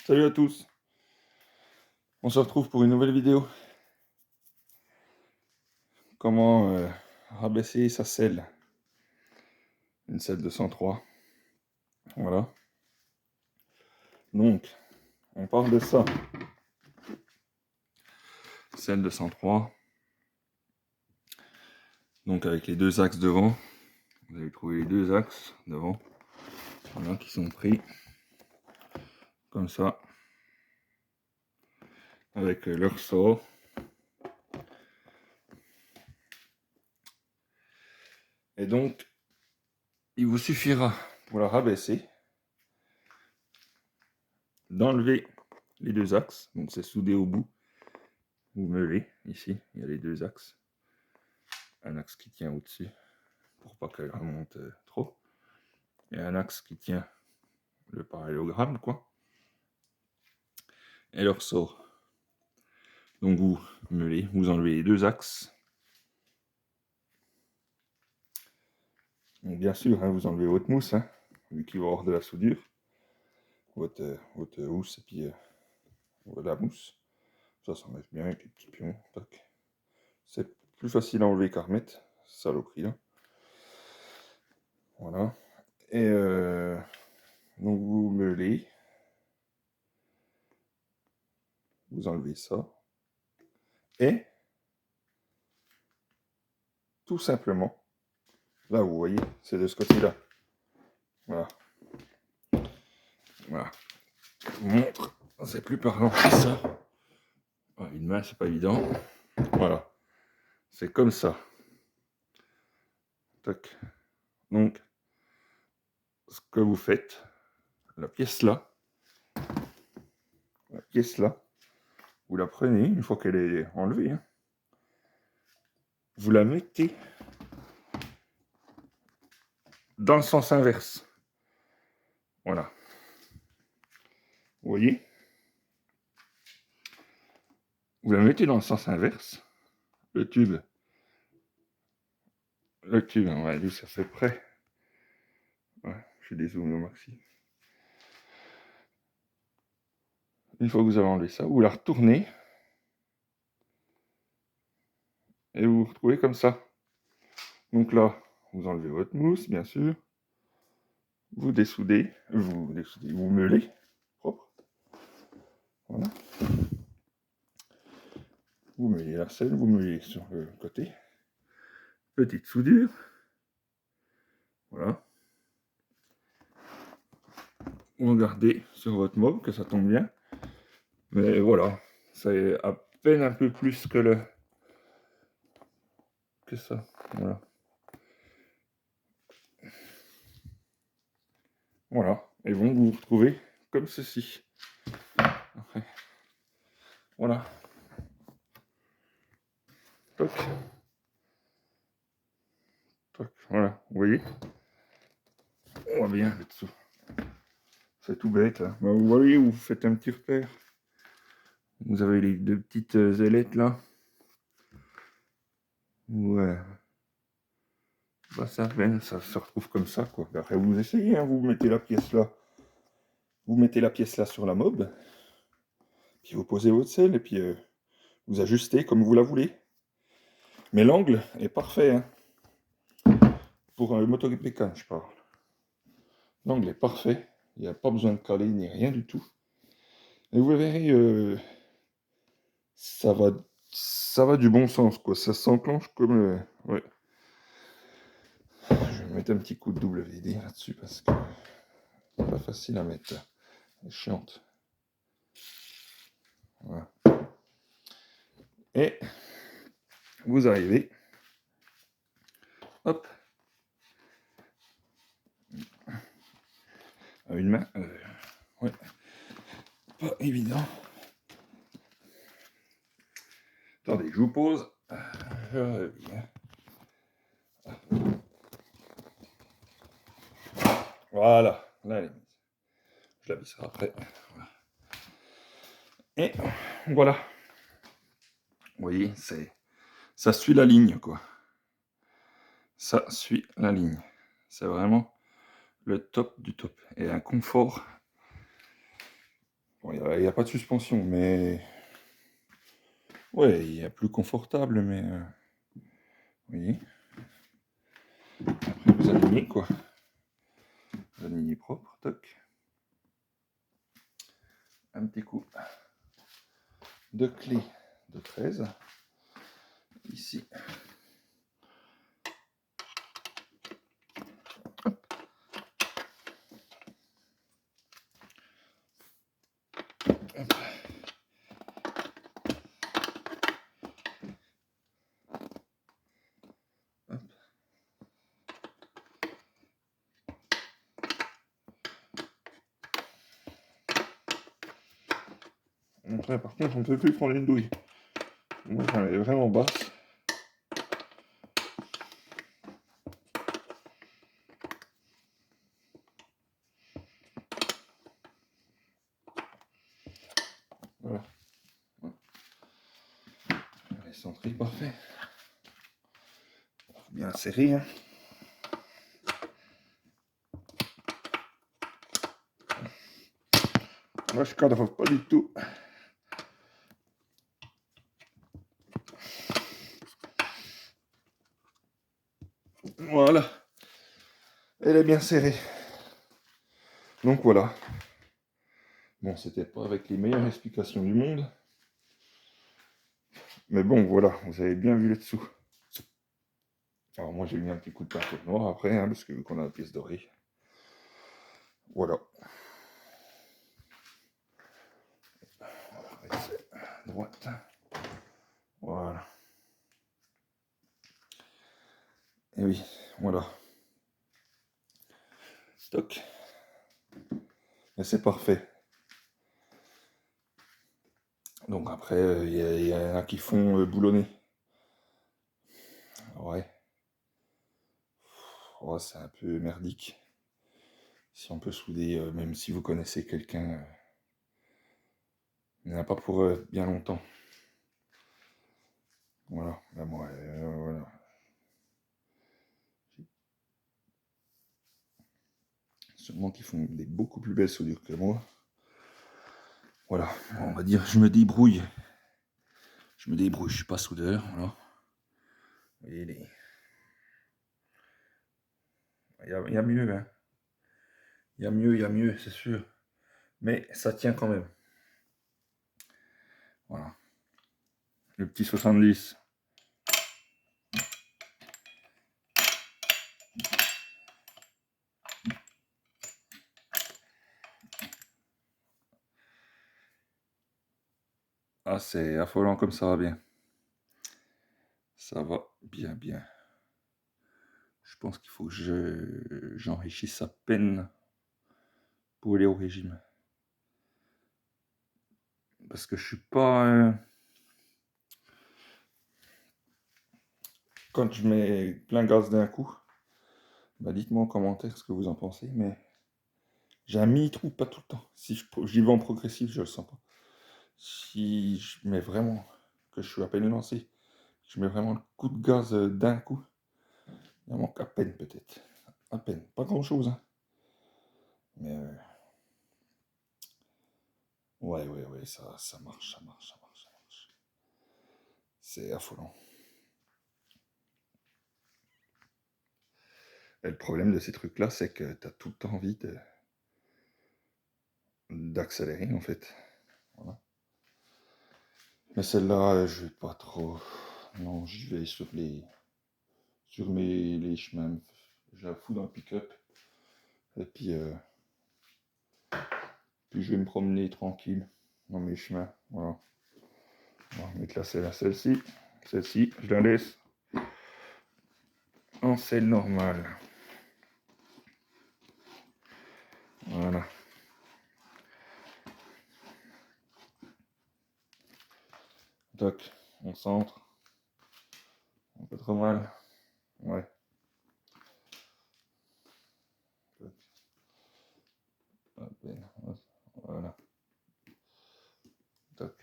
Salut à tous, on se retrouve pour une nouvelle vidéo. Comment rabaisser sa selle. Une selle de 103. Voilà. Donc, on parle de ça. Selle de 103. Donc avec les deux axes devant. Vous allez trouver les deux axes devant. Voilà, qui sont pris. Comme ça. Avec le ressort. Et donc, il vous suffira pour la rabaisser d'enlever les deux axes. Donc c'est soudé au bout. Vous meulez ici, il y a les deux axes. Un axe qui tient au-dessus pour pas qu'elle remonte trop. Et un axe qui tient le parallélogramme, quoi. Et le ressort. Donc vous meulez, vous enlevez les deux axes. Donc bien sûr, hein, vous enlevez votre mousse, hein, vu qu'il va y avoir de la soudure. Votre housse et puis la mousse. Ça s'enlève bien avec les petits pions. Tac. C'est plus facile à enlever qu'à remettre. Saloperie là. Voilà. Et donc vous meulez. Vous enlevez ça. Et tout simplement, là vous voyez, c'est de ce côté-là. Voilà. Voilà. Je vous montre. C'est plus parlant que ça. Une main, c'est pas évident. Voilà. C'est comme ça. Tac. Donc, ce que vous faites, la pièce là, vous la prenez, une fois qu'elle est enlevée, hein, vous la mettez dans le sens inverse. Voilà. Vous voyez? Vous la mettez dans le sens inverse. Le tube, on va dire, ça fait près. Ouais, je dézoome au maxi. Une fois que vous avez enlevé ça, vous la retournez et vous vous retrouvez comme ça. Donc là, vous enlevez votre mousse, bien sûr. Vous dessoudez, vous meulez, propre. Voilà. Vous meulez la selle, vous meulez sur le côté. Petite soudure. Voilà. Vous regardez sur votre mob que ça tombe bien. Mais voilà, c'est à peine un peu plus que ça. Voilà. Voilà. Et bon, vous vous retrouvez comme ceci. Après. Voilà. Toc. Toc. Voilà. Vous voyez? On voit bien là-dessous. C'est tout bête. Hein. Bah, vous voyez, vous faites un petit repère. Vous avez les deux petites ailettes là. Ouais. Bah, ça se retrouve comme ça, quoi. Après, vous essayez, hein, vous mettez la pièce là. Vous mettez la pièce là sur la mob. Puis vous posez votre selle et puis vous ajustez comme vous la voulez. Mais l'angle est parfait, hein. Pour un motoripécan, je parle. L'angle est parfait. Il n'y a pas besoin de caler ni rien du tout. Et vous verrez, ça va du bon sens, quoi. Ça s'enclenche comme... ouais. Je vais mettre un petit coup de WD là-dessus parce que c'est pas facile à mettre. Elle est chiante. Voilà. Et vous arrivez. Hop. À une main. Ouais. Pas évident. Attendez, je vous pose. Voilà. Là, elle est mise. Je la visserai après. Voilà. Et voilà. Vous voyez, ça suit la ligne, quoi. Ça suit la ligne. C'est vraiment le top du top. Et un confort. Bon, il n'y a pas de suspension, mais... Ouais, il y a plus confortable, mais... Oui. Après, vous alignez, quoi. Vous alignez propre, toc. Un petit coup de clé de 13. Ici. Hop. Hop. Après, par contre, on ne peut plus prendre une douille. Moi, elle est vraiment basse. Voilà. Elle est centrée, parfait. Bien serré. Hein. Là, je cadre pas du tout. Voilà. Elle est bien serrée. Donc voilà. Bon, c'était pas avec les meilleures explications du monde. Mais bon, voilà, vous avez bien vu le dessous. Alors moi, j'ai mis un petit coup de peinture noire après, hein, parce que vu qu'on a la pièce dorée. Voilà. Droite. Voilà. Et oui, voilà. Stock. Et c'est parfait. Donc après, il y en a qui font boulonner. Ouais. Oh, c'est un peu merdique. Si on peut souder, même si vous connaissez quelqu'un, il n'y en a pas pour bien longtemps. Voilà. Là, moi, voilà. Sûrement qu'ils font des beaucoup plus belles soudures que moi. Voilà, on va dire, je me débrouille. Je suis pas soudeur, voilà. Vous voyez, il y a mieux, hein. Il y a mieux, c'est sûr. Mais ça tient quand même. Voilà. Le petit 70. Ah, c'est affolant comme ça va bien. Ça va bien, bien. Je pense qu'il faut que j'enrichisse à peine pour aller au régime. Parce que je suis pas... Quand je mets plein gaz d'un coup, bah dites-moi en commentaire ce que vous en pensez, mais j'ai un mini-trou, pas tout le temps. Si j'y vais en progressif, je le sens pas. Si je mets vraiment, que je suis à peine lancé, je mets vraiment le coup de gaz d'un coup, il en manque à peine peut-être. À peine, pas grand-chose, hein. Mais ouais, ça marche, ça marche, ça marche, ça marche. C'est affolant. Et le problème de ces trucs-là, c'est que tu as tout le temps envie d'accélérer, en fait. Voilà. Mais celle-là, je vais pas trop... Non, je vais sur les chemins. Je la fous dans le pick-up. Et puis je vais me promener tranquille dans mes chemins. Voilà. On va mettre celle-ci. Celle-ci, je la laisse en selle normale. Voilà. Toc, on centre. Un peu trop mal. Ouais. Toc. À peine. Voilà. Toc.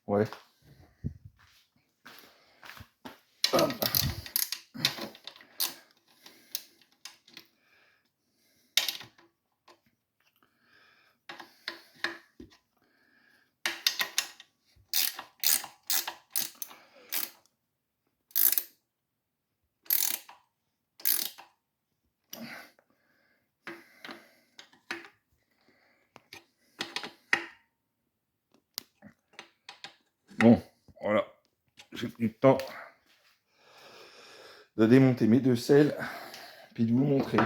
Ouais. Hop. du temps de démonter mes deux selles, puis de vous montrer.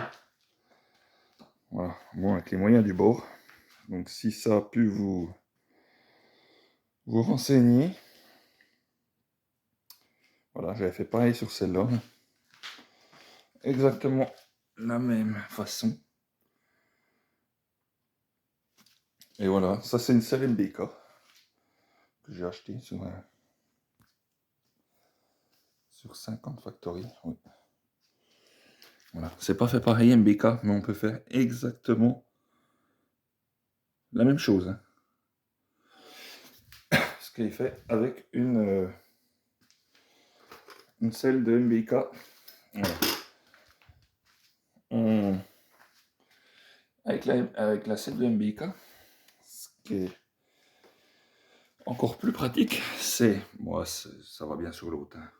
Voilà, bon, avec les moyens du bord. Donc si ça a pu vous renseigner. Voilà, j'avais fait pareil sur celle-là. Exactement la même façon. Et voilà, ça c'est une selle MBK que j'ai acheté sur 50 Factory. Oui. Voilà, c'est pas fait pareil MBK, mais on peut faire exactement la même chose. Hein. Ce qui est fait avec une selle de MBK. Voilà. Avec la selle de MBK, ce qui est encore plus pratique, c'est, moi ça va bien sur l'autre, hein,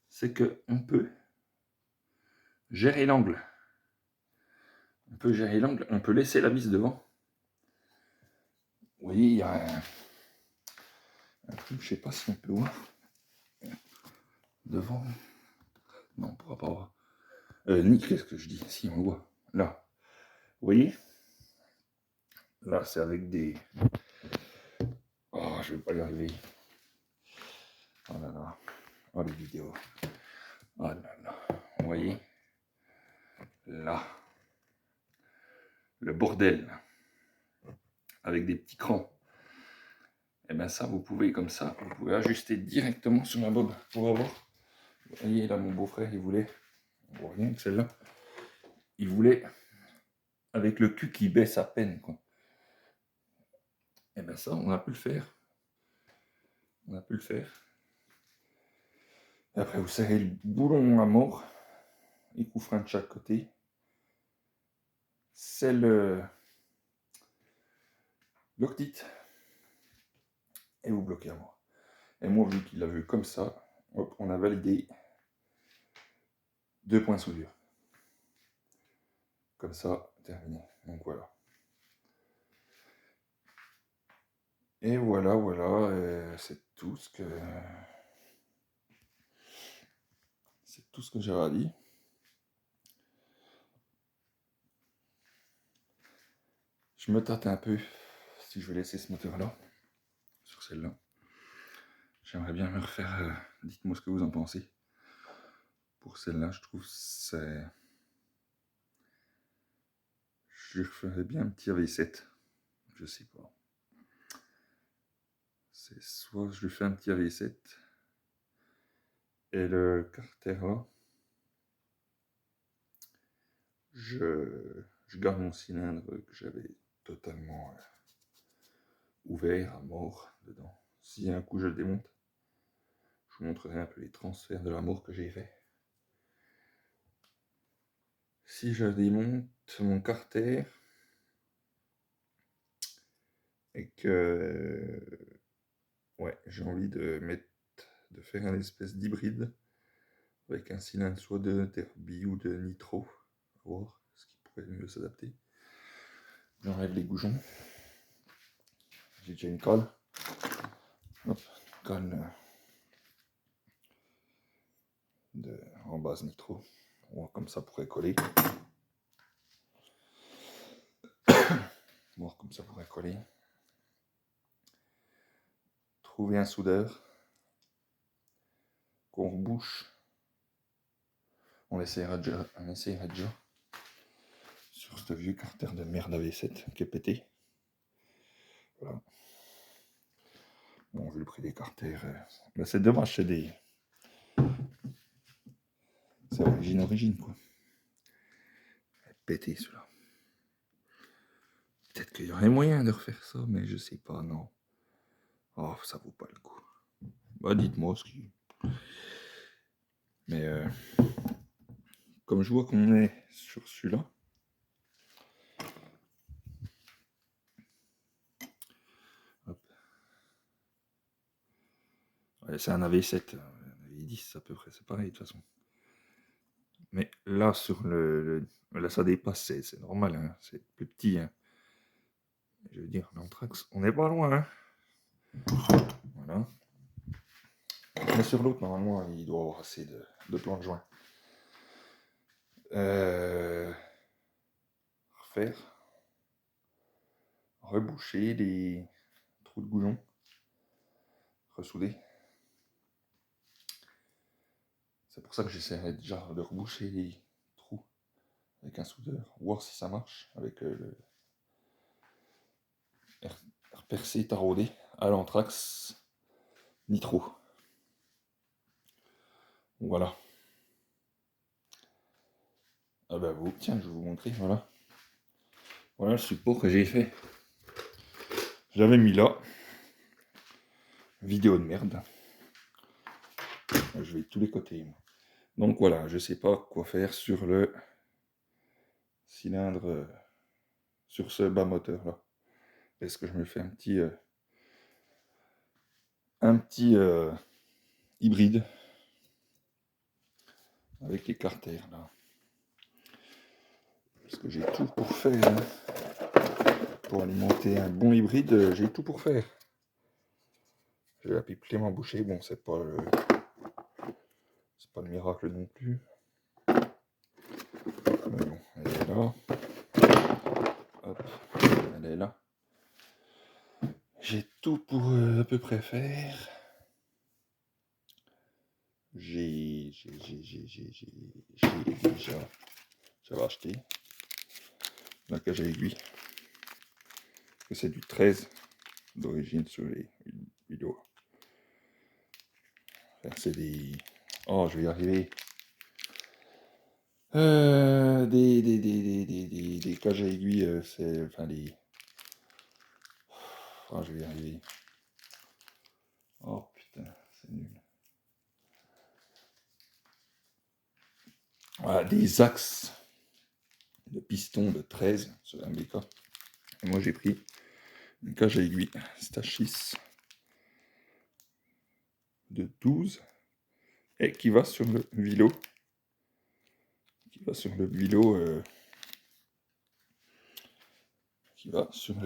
c'est qu'on peut gérer l'angle. On peut gérer l'angle, on peut laisser la vis devant. Vous voyez, il y a un truc, je sais pas si on peut voir. Devant. Non, on pourra pas voir. Ni, qu'est-ce que je dis? Si, on le voit. Là. Vous voyez? Là, c'est avec des... Oh, je vais pas y arriver. Oh là là. Oh, les vidéos. Oh là là. Vous voyez? Là. Le bordel. Avec des petits crans. Et bien ça, vous pouvez comme ça, vous pouvez ajuster directement sur la bob pour avoir. Vous voyez, là, mon beau-frère, il voulait... On voit rien que celle-là. Il voulait... Avec le cul qui baisse à peine, quoi. Et bien ça, on a pu le faire. On a pu le faire. Et après, vous serrez le boulon à mort. Les coups freins de chaque côté. C'est l'octite. Et vous bloquez à mort. Et moi, vu qu'il l'a vu comme ça, hop, on a validé 2 points soudure. Comme ça, terminé. Donc voilà. Et voilà, voilà. C'est tout ce que... C'est tout ce que j'avais à dire. Je me tâte un peu si je vais laisser ce moteur-là sur celle-là. J'aimerais bien me refaire. Dites-moi ce que vous en pensez. Pour celle-là, je trouve c'est... Je ferais bien un petit AV7. Je sais pas. C'est soit je lui fais un petit AV7 et le Cartera, je garde mon cylindre que j'avais totalement ouvert à mort dedans. Si un coup je le démonte, je vous montrerai un peu les transferts de l'amour que j'ai fait. Si je démonte mon carter et que ouais, j'ai envie de faire un espèce d'hybride avec un cylindre soit de derby ou de nitro, à voir ce qui pourrait mieux s'adapter. J'enlève les goujons. J'ai déjà une colle. Hop, colle en base nitro. On voit comme ça pourrait coller. Voir comme ça pourrait coller. Trouver un soudeur qu'on rebouche. On essaiera déjà sur ce vieux carter de merde AV7 qui est pété. Voilà. Bon, vu le prix des carters, ben c'est dommage, c'est des... C'est origine quoi. Pété celui-là. Peut-être qu'il y aurait moyen de refaire ça, mais je sais pas, non. Oh, ça vaut pas le coup. Bah, dites-moi ce qui... Mais comme je vois qu'on est sur celui-là, ouais, c'est un AV7, un AV10 à peu près, c'est pareil de toute façon. Mais là, sur là, ça dépasse, c'est normal, hein, c'est plus petit. Hein. Je veux dire, l'anthrax, on n'est pas loin. Hein. Voilà. Mais sur l'autre, normalement, il doit avoir assez de plans de joint. Refaire. Reboucher les trous de goulon. Ressouder. C'est pour ça que j'essaierai déjà de reboucher les trous avec un soudeur. Voir si ça marche avec le percé taraudé à l'anthrax nitro. Voilà. Ah bah vous, tiens, je vais vous montrer, voilà. Voilà le support que j'ai fait. J'avais mis là. Vidéo de merde. Je vais de tous les côtés. Moi. Donc voilà, je sais pas quoi faire sur le cylindre, sur ce bas moteur là. Est-ce que je me fais un petit hybride avec les carters là. Parce que j'ai tout pour faire. Hein. Pour alimenter un bon hybride, j'ai tout pour faire. J'ai la pipe Clément Boucher, bon c'est pas le miracle non plus. Mais bon, elle est là. Hop, elle est là. J'ai tout pour à peu près faire. J'avais acheté la cage à aiguille. C'est du 13 d'origine sur les vidéos. Enfin, c'est des... Oh, je vais y arriver. Des cages à aiguille, c'est... Enfin, les... Oh, je vais y arriver. Oh, putain, c'est nul. Voilà, des axes de piston de 13 sur un BK. Et moi, j'ai pris une cage à aiguille Stachis de 12 et qui va sur le Vilo. Qui va sur le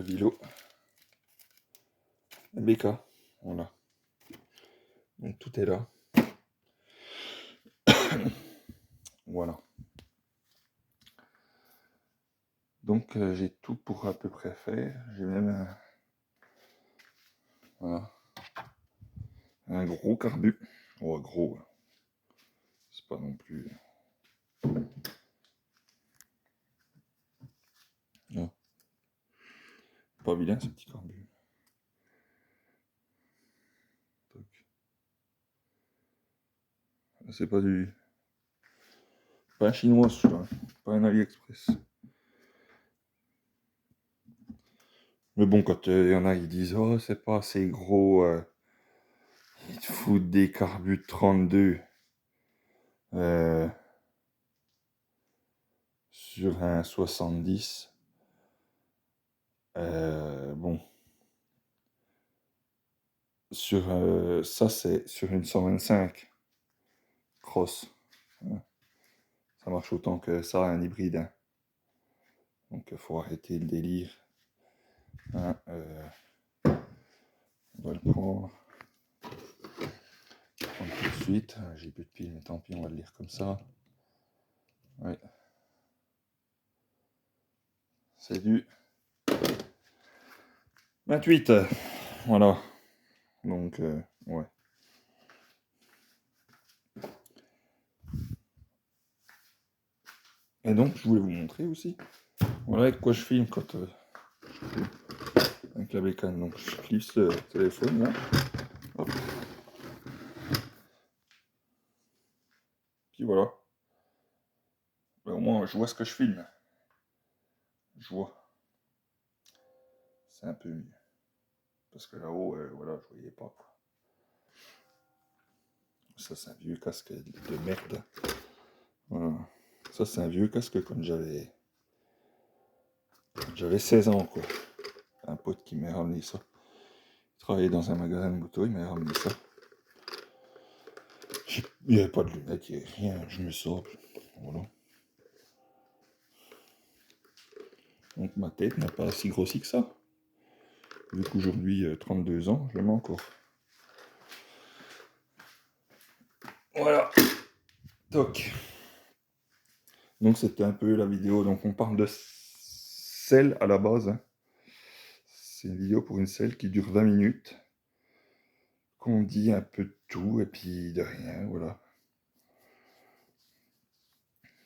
Vilo BK. Voilà. Donc tout est là. Voilà. Donc j'ai tout pour à peu près faire. J'ai même un gros carbu. Oh gros. C'est pas non plus. Non. Pas vilain ce petit carbu. C'est pas du. Pas un chinois celui-là. Pas un AliExpress. Mais bon, quand il y en a qui disent oh c'est pas assez gros, ils te foutent des carbus de 32 sur un 70. Bon. Sur ça c'est sur une 125 cross. Ça marche autant que ça, un hybride. Hein. Donc il faut arrêter le délire. Hein, on va le prendre. Tout de suite. J'ai plus de piles, mais tant pis, on va le lire comme ça. Ouais. C'est du 28. Voilà. Donc, ouais. Et donc, je voulais vous montrer aussi. Voilà avec quoi je filme quand avec la bécane. Donc, je clipse le téléphone là. Hop. Puis voilà. Ben, au moins, je vois ce que je filme. Je vois. C'est un peu mieux. Parce que là-haut, voilà, je voyais pas. Quoi. Ça, c'est un vieux casque de merde. Voilà. Ça, c'est un vieux casque quand j'avais 16 ans, quoi. Un pote qui m'a ramené ça. Il travaillait dans un magasin de moto, il m'a ramené ça. Il n'y avait pas de lunettes, il n'y avait rien. Je me sors. Voilà. Donc ma tête n'a pas si grossi que ça. Vu qu'aujourd'hui, 32 ans, je l'aime encore. Voilà. Toc. Donc c'était un peu la vidéo. Donc on parle de selle à la base, hein. C'est une vidéo pour une selle qui dure 20 minutes. Qu'on dit un peu de tout et puis de rien, voilà.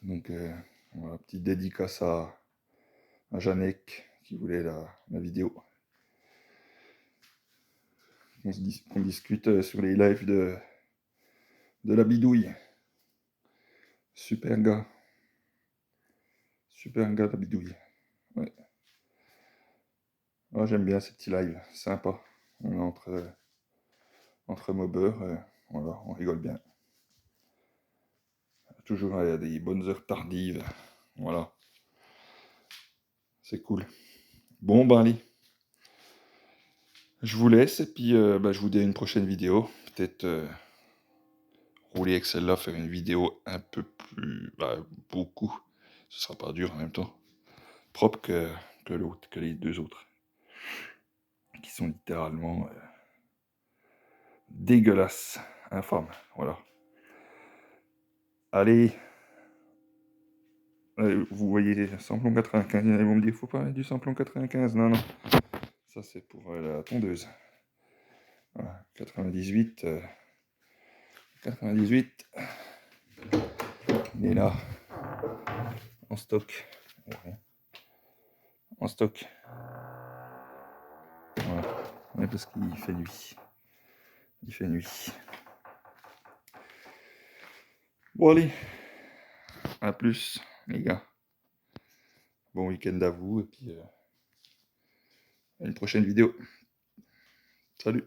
Donc voilà, petite dédicace à Janek qui voulait la vidéo. On discute sur les lives de la bidouille. Super gars. Super gars la bidouille. Ouais. Moi j'aime bien ces petits lives, sympa. On est entre mobeurs, voilà, on rigole bien. Toujours à des bonnes heures tardives. Voilà. C'est cool. Bon ben allez. Je vous laisse et puis je vous dis à une prochaine vidéo. Peut-être rouler avec celle-là, faire une vidéo un peu plus... beaucoup. Ce sera pas dur en même temps. Propre que l'autre, que les deux autres. Qui sont littéralement dégueulasses. Infâmes. Voilà. Allez. Vous voyez samplon 95. Ils vont me dire, faut pas mettre du samplon 95. Non, non. Ça c'est pour la tondeuse. Voilà. 98. 98. Il est là. En stock. En stock. Voilà. Ouais, parce qu'il fait nuit. Il fait nuit. Bon allez. À plus les gars. Bon week-end à vous et puis à une prochaine vidéo. Salut.